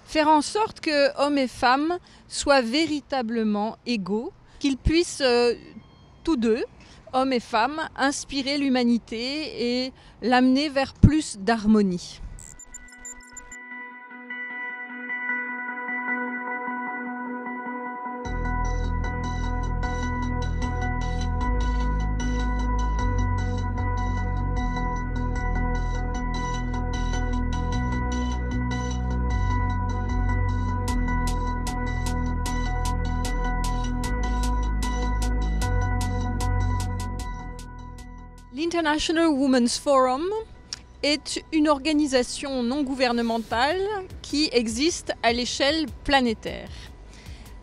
Faire en sorte que hommes et femmes soient véritablement égaux, qu'ils puissent tous deux, hommes et femmes, inspirer l'humanité et l'amener vers plus d'harmonie. L'International Women's Forum est une organisation non gouvernementale qui existe à l'échelle planétaire.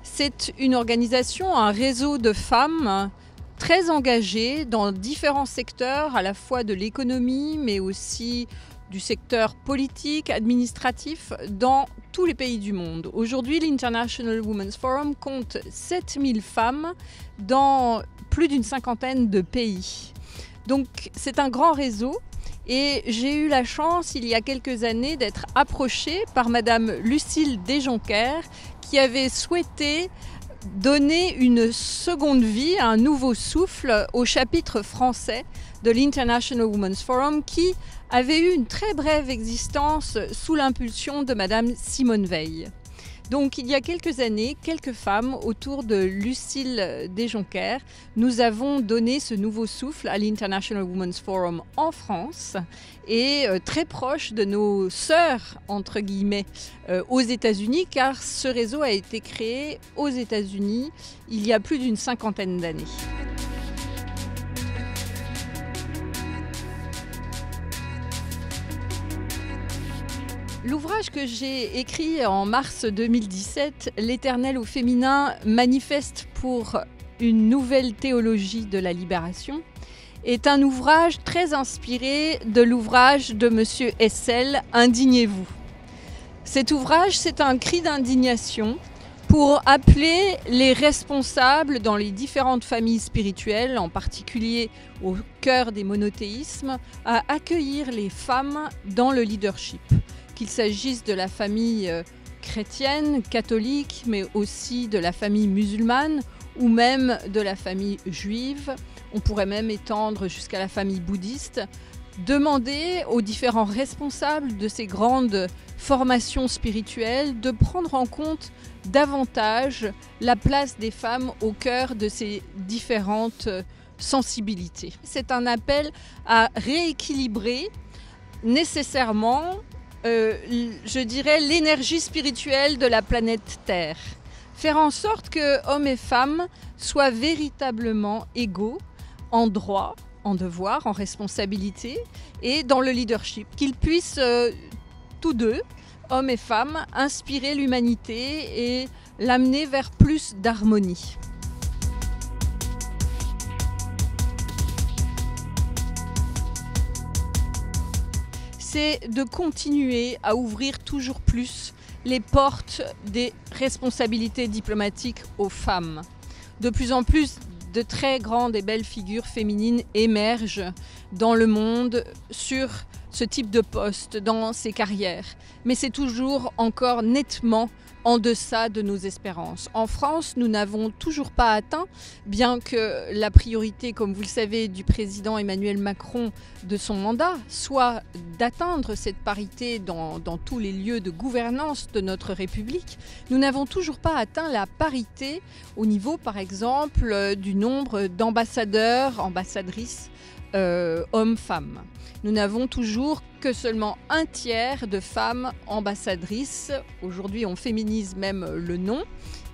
C'est une organisation, un réseau de femmes très engagées dans différents secteurs, à la fois de l'économie, mais aussi du secteur politique, administratif, dans tous les pays du monde. Aujourd'hui, l'International Women's Forum compte 7000 femmes dans plus d'une cinquantaine de pays. Donc c'est un grand réseau et j'ai eu la chance il y a quelques années d'être approchée par Madame Lucille Desjonquers qui avait souhaité donner une seconde vie, un nouveau souffle au chapitre français de l'International Women's Forum qui avait eu une très brève existence sous l'impulsion de Madame Simone Veil. Donc il y a quelques années, quelques femmes autour de Lucille Desjonquers, nous avons donné ce nouveau souffle à l'International Women's Forum en France et très proche de nos sœurs, entre guillemets, aux États-Unis, car ce réseau a été créé aux États-Unis il y a plus d'une cinquantaine d'années. L'ouvrage que j'ai écrit en mars 2017, L'Éternel au féminin, manifeste pour une nouvelle théologie de la libération, est un ouvrage très inspiré de l'ouvrage de M. Hessel, Indignez-vous. Cet ouvrage, c'est un cri d'indignation pour appeler les responsables dans les différentes familles spirituelles, en particulier au cœur des monothéismes, à accueillir les femmes dans le leadership. Qu'il s'agisse de la famille chrétienne, catholique, mais aussi de la famille musulmane ou même de la famille juive. On pourrait même étendre jusqu'à la famille bouddhiste. Demander aux différents responsables de ces grandes formations spirituelles de prendre en compte davantage la place des femmes au cœur de ces différentes sensibilités. C'est un appel à rééquilibrer nécessairement je dirais l'énergie spirituelle de la planète Terre. Faire en sorte que hommes et femmes soient véritablement égaux en droit, en devoir, en responsabilité et dans le leadership. Qu'ils puissent tous deux, hommes et femmes, inspirer l'humanité et l'amener vers plus d'harmonie. C'est de continuer à ouvrir toujours plus les portes des responsabilités diplomatiques aux femmes. De plus en plus de très grandes et belles figures féminines émergent dans le monde sur ce type de poste, dans ces carrières. Mais c'est toujours encore nettement en deçà de nos espérances. En France, nous n'avons toujours pas atteint, bien que la priorité, comme vous le savez, du président Emmanuel Macron de son mandat soit d'atteindre cette parité dans tous les lieux de gouvernance de notre République, nous n'avons toujours pas atteint la parité au niveau, par exemple, du nombre d'ambassadeurs, ambassadrices, hommes-femmes. Nous n'avons toujours que seulement un tiers de femmes ambassadrices, aujourd'hui on féminise même le nom,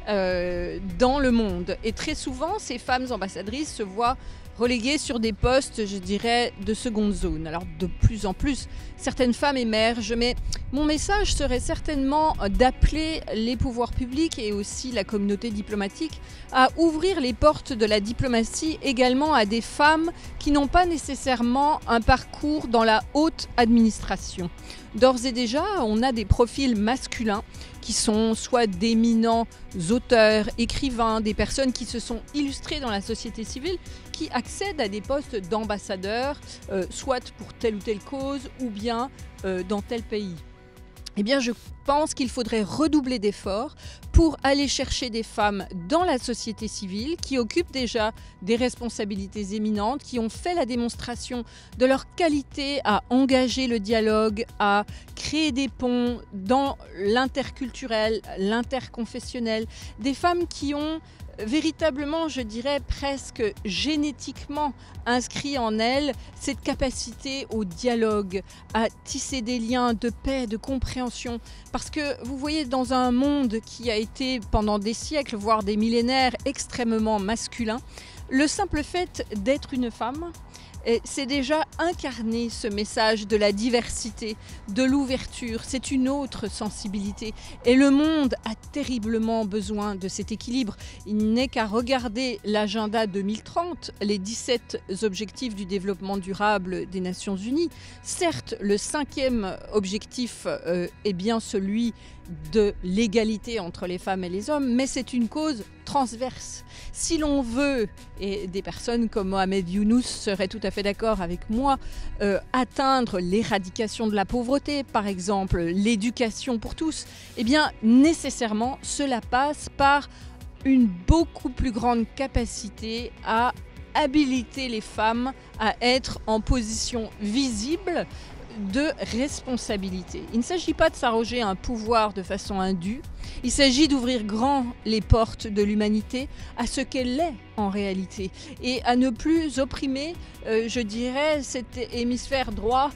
dans le monde. Et très souvent, ces femmes ambassadrices se voient reléguées sur des postes, je dirais, de seconde zone. Alors de plus en plus, certaines femmes émergent, mais mon message serait certainement d'appeler les pouvoirs publics et aussi la communauté diplomatique à ouvrir les portes de la diplomatie également à des femmes qui n'ont pas nécessairement un parcours dans la haute administration. D'ores et déjà, on a des profils masculins qui sont soit d'éminents auteurs, écrivains, des personnes qui se sont illustrées dans la société civile, qui accèdent à des postes d'ambassadeurs, soit pour telle ou telle cause ou bien dans tel pays. eh bien, je pense qu'il faudrait redoubler d'efforts pour aller chercher des femmes dans la société civile qui occupent déjà des responsabilités éminentes, qui ont fait la démonstration de leur qualité à engager le dialogue, à créer des ponts dans l'interculturel, l'interconfessionnel, des femmes qui ont véritablement, je dirais presque génétiquement inscrit en elles cette capacité au dialogue, à tisser des liens de paix, de compréhension. Parce que vous voyez, dans un monde qui a été pendant des siècles, voire des millénaires, extrêmement masculin, le simple fait d'être une femme, c'est déjà incarner ce message de la diversité, de l'ouverture. C'est une autre sensibilité. Et le monde a terriblement besoin de cet équilibre. Il n'est qu'à regarder l'agenda 2030, les 17 objectifs du développement durable des Nations Unies. Certes, le 5e objectif est bien celui de l'égalité entre les femmes et les hommes, mais c'est une cause transverse. Si l'on veut, et des personnes comme Mohamed Younous seraient tout à fait d'accord avec moi, atteindre l'éradication de la pauvreté, par exemple, l'éducation pour tous, eh bien nécessairement cela passe par une beaucoup plus grande capacité à habiliter les femmes à être en position visible de responsabilité. Il ne s'agit pas de s'arroger un pouvoir de façon indue, il s'agit d'ouvrir grand les portes de l'humanité à ce qu'elle est en réalité et à ne plus opprimer, je dirais, cet hémisphère droit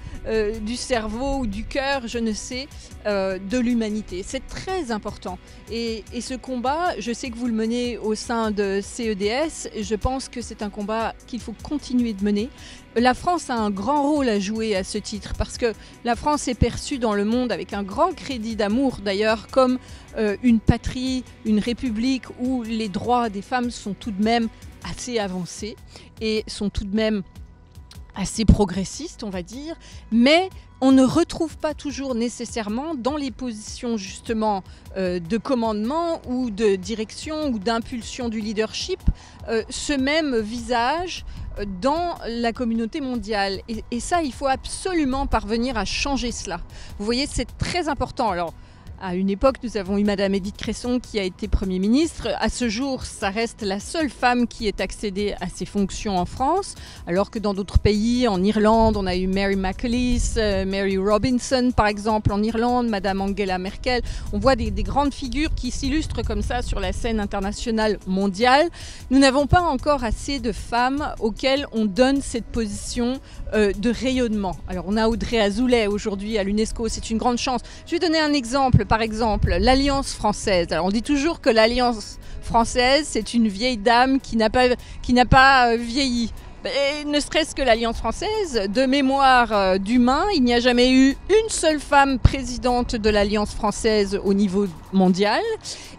du cerveau ou du cœur, je ne sais, de l'humanité. C'est très important. Et ce combat, je sais que vous le menez au sein de CEDS, et je pense que c'est un combat qu'il faut continuer de mener. La France a un grand rôle à jouer à ce titre parce que la France est perçue dans le monde avec un grand crédit d'amour d'ailleurs comme une patrie, une république où les droits des femmes sont tout de même assez avancés et sont tout de même assez progressistes, on va dire, mais on ne retrouve pas toujours nécessairement dans les positions justement de commandement ou de direction ou d'impulsion du leadership ce même visage dans la communauté mondiale. Et ça, il faut absolument parvenir à changer cela. Vous voyez, c'est très important. Alors, à une époque, nous avons eu Madame Édith Cresson qui a été Premier ministre. À ce jour, ça reste la seule femme qui ait accédé à ces fonctions en France, alors que dans d'autres pays, en Irlande, on a eu Mary McAleese, Mary Robinson par exemple en Irlande, Madame Angela Merkel. On voit des grandes figures qui s'illustrent comme ça sur la scène internationale mondiale. Nous n'avons pas encore assez de femmes auxquelles on donne cette position de rayonnement. Alors on a Audrey Azoulay aujourd'hui à l'UNESCO, c'est une grande chance. Je vais donner un exemple. Par exemple, l'Alliance française. Alors, on dit toujours que l'Alliance française, c'est une vieille dame qui n'a pas vieilli. Et ne serait-ce que l'Alliance française, de mémoire d'humain, il n'y a jamais eu une seule femme présidente de l'Alliance française au niveau mondial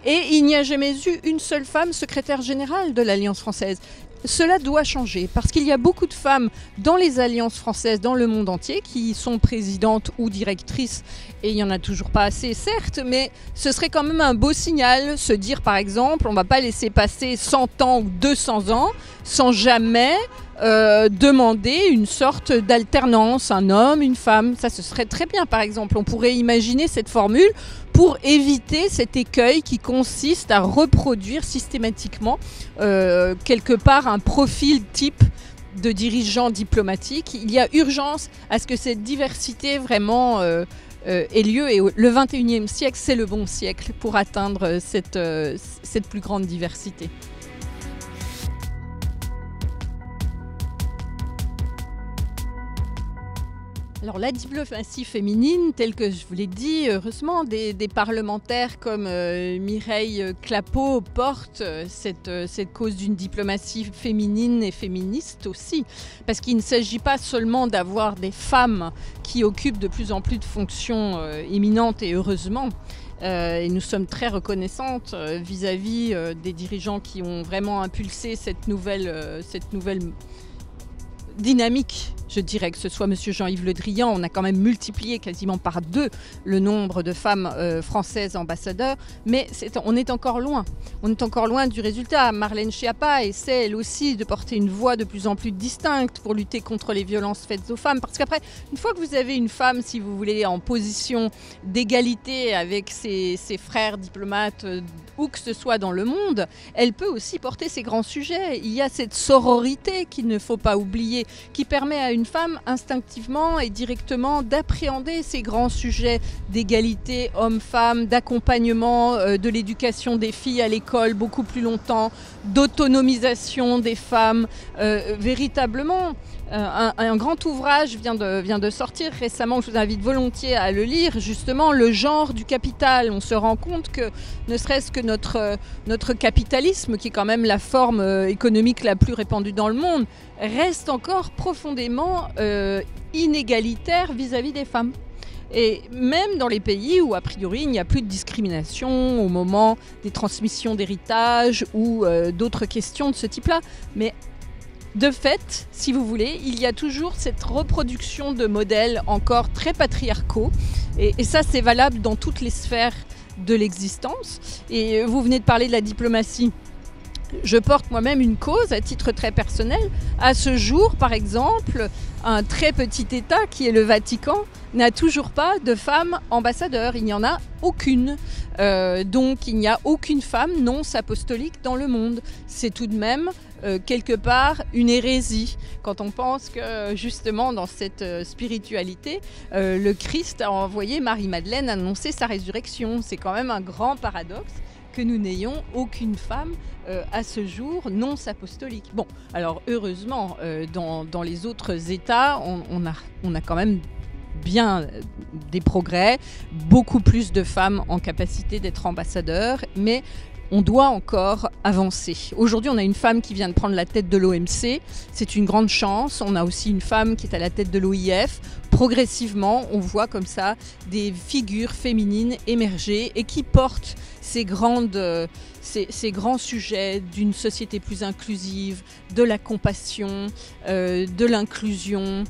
et il n'y a jamais eu une seule femme secrétaire générale de l'Alliance française. Cela doit changer parce qu'il y a beaucoup de femmes dans les alliances françaises dans le monde entier qui sont présidentes ou directrices et il n'y en a toujours pas assez certes, mais ce serait quand même un beau signal, se dire par exemple on ne va pas laisser passer 100 ans ou 200 ans sans jamais demander une sorte d'alternance, un homme, une femme. Ça, ce serait très bien par exemple. On pourrait imaginer cette formule pour éviter cet écueil qui consiste à reproduire systématiquement quelque part un profil type de dirigeant diplomatique. Il y a urgence à ce que cette diversité vraiment ait lieu et le 21e siècle, c'est le bon siècle pour atteindre cette plus grande diversité. Alors la diplomatie féminine, telle que je vous l'ai dit, heureusement, des parlementaires comme Mireille Clapeau portent cette cause d'une diplomatie féminine et féministe aussi. Parce qu'il ne s'agit pas seulement d'avoir des femmes qui occupent de plus en plus de fonctions éminentes et heureusement. Et nous sommes très reconnaissantes vis-à-vis des dirigeants qui ont vraiment impulsé cette nouvelle dynamique Je dirais que ce soit M. Jean-Yves Le Drian, on a quand même multiplié quasiment par 2 le nombre de femmes françaises ambassadeurs, mais on est encore loin. On est encore loin du résultat. Marlène Schiappa essaie elle aussi de porter une voix de plus en plus distincte pour lutter contre les violences faites aux femmes. Parce qu'après, une fois que vous avez une femme, si vous voulez, en position d'égalité avec ses frères diplomates, où que ce soit dans le monde, elle peut aussi porter ces grands sujets. Il y a cette sororité qu'il ne faut pas oublier, qui permet à une femme instinctivement et directement d'appréhender ces grands sujets d'égalité homme-femme, d'accompagnement de l'éducation des filles à l'école beaucoup plus longtemps, d'autonomisation des femmes, véritablement. Un grand ouvrage vient de sortir récemment, je vous invite volontiers à le lire, justement le genre du capital. On se rend compte que ne serait-ce que notre capitalisme, qui est quand même la forme économique la plus répandue dans le monde, reste encore profondément inégalitaire vis-à-vis des femmes. Et même dans les pays où, a priori, il n'y a plus de discrimination au moment des transmissions d'héritage ou d'autres questions de ce type-là. Mais de fait, si vous voulez, il y a toujours cette reproduction de modèles encore très patriarcaux. Et ça, c'est valable dans toutes les sphères de l'existence. Et vous venez de parler de la diplomatie. Je porte moi-même une cause à titre très personnel. À ce jour, par exemple, un très petit État qui est le Vatican n'a toujours pas de femme ambassadeur. Il n'y en a aucune. Donc il n'y a aucune femme nonce apostolique dans le monde. C'est tout de même quelque part une hérésie quand on pense que justement dans cette spiritualité, le Christ a envoyé Marie-Madeleine annoncer sa résurrection. C'est quand même un grand paradoxe que nous n'ayons aucune femme à ce jour nonce apostolique. Bon, alors heureusement, dans les autres États, on a quand même bien des progrès, beaucoup plus de femmes en capacité d'être ambassadeurs, mais on doit encore avancer. Aujourd'hui, on a une femme qui vient de prendre la tête de l'OMC. C'est une grande chance. On a aussi une femme qui est à la tête de l'OIF. Progressivement, on voit comme ça des figures féminines émerger et qui portent ces grands sujets d'une société plus inclusive, de la compassion, de l'inclusion,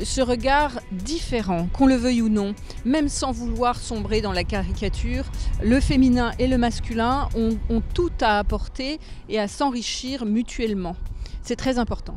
ce regard différent, qu'on le veuille ou non, même sans vouloir sombrer dans la caricature, le féminin et le masculin ont tout à apporter et à s'enrichir mutuellement. C'est très important.